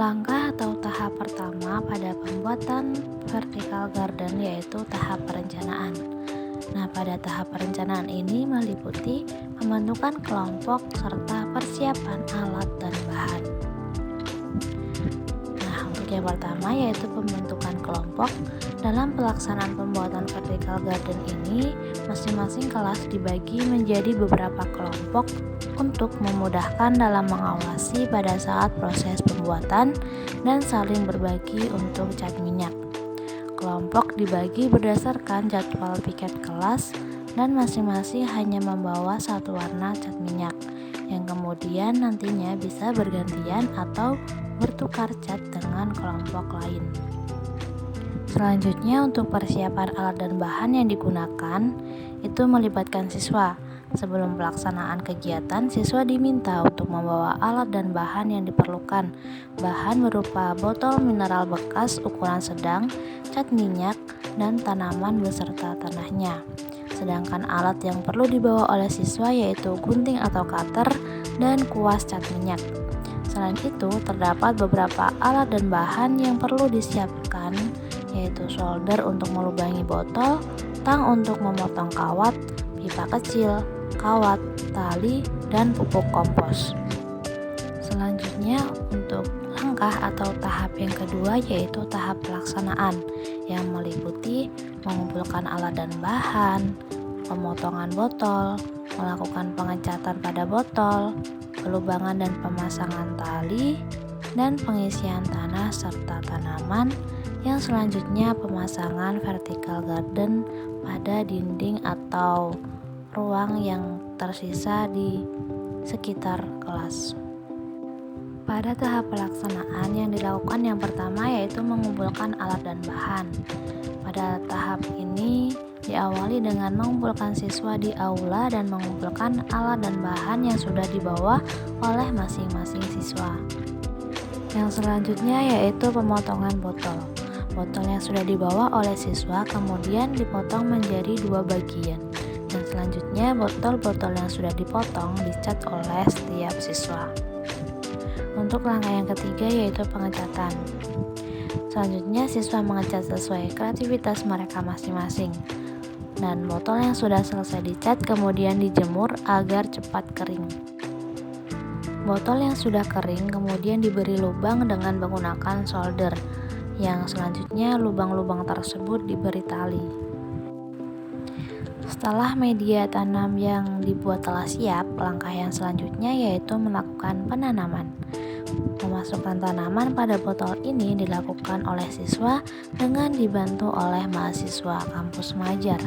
Langkah atau tahap pertama pada pembuatan vertical garden yaitu tahap perencanaan. Nah, pada tahap perencanaan ini meliputi pembentukan kelompok serta persiapan alat dan bahan. Nah, untuk yang pertama yaitu pembentukan kelompok. Dalam pelaksanaan pembuatan vertical garden ini, masing-masing kelas dibagi menjadi beberapa kelompok untuk memudahkan dalam mengawasi pada saat proses pembuatan dan saling berbagi untuk cat minyak. Kelompok dibagi berdasarkan jadwal piket kelas dan masing-masing hanya membawa satu warna cat minyak yang kemudian nantinya bisa bergantian atau bertukar cat dengan kelompok lain. Selanjutnya untuk persiapan alat dan bahan yang digunakan itu melibatkan siswa. Sebelum pelaksanaan kegiatan, siswa diminta untuk membawa alat dan bahan yang diperlukan. Bahan berupa botol mineral bekas ukuran sedang, cat minyak, dan tanaman beserta tanahnya. Sedangkan alat yang perlu dibawa oleh siswa yaitu gunting atau cutter dan kuas cat minyak. Selain itu, terdapat beberapa alat dan bahan yang perlu disiapkan yaitu solder untuk melubangi botol, tang untuk memotong kawat, pipa kecil, kawat, tali, dan pupuk kompos. Selanjutnya untuk langkah atau tahap yang kedua yaitu tahap pelaksanaan yang meliputi mengumpulkan alat dan bahan, pemotongan botol, melakukan pengecatan pada botol, pelubangan dan pemasangan tali, dan pengisian tanah serta tanaman. Yang selanjutnya pemasangan vertical garden pada dinding atau ruang yang tersisa di sekitar kelas. Pada tahap pelaksanaan yang dilakukan yang pertama yaitu mengumpulkan alat dan bahan. Pada tahap ini diawali dengan mengumpulkan siswa di aula dan mengumpulkan alat dan bahan yang sudah dibawa oleh masing-masing siswa. Yang selanjutnya yaitu pemotongan botol. Botol yang sudah dibawa oleh siswa kemudian dipotong menjadi dua bagian. Dan selanjutnya botol-botol yang sudah dipotong dicat oleh setiap siswa. Untuk langkah yang ketiga yaitu pengecatan. Selanjutnya siswa mengecat sesuai kreativitas mereka masing-masing. Dan botol yang sudah selesai dicat kemudian dijemur agar cepat kering. Botol yang sudah kering kemudian diberi lubang dengan menggunakan solder. Yang selanjutnya lubang-lubang tersebut diberi tali. Setelah media tanam yang dibuat telah siap, langkah yang selanjutnya yaitu melakukan penanaman. Memasukkan tanaman pada botol ini dilakukan oleh siswa dengan dibantu oleh mahasiswa kampus Majar.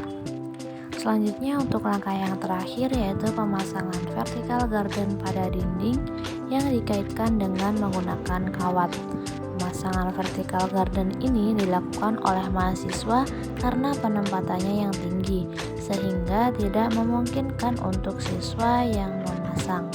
Selanjutnya untuk langkah yang terakhir yaitu pemasangan vertical garden pada dinding yang dikaitkan dengan menggunakan kawat. Pemasangan vertical garden ini dilakukan oleh mahasiswa karena penempatannya yang tinggi, sehingga tidak memungkinkan untuk siswa yang memasang.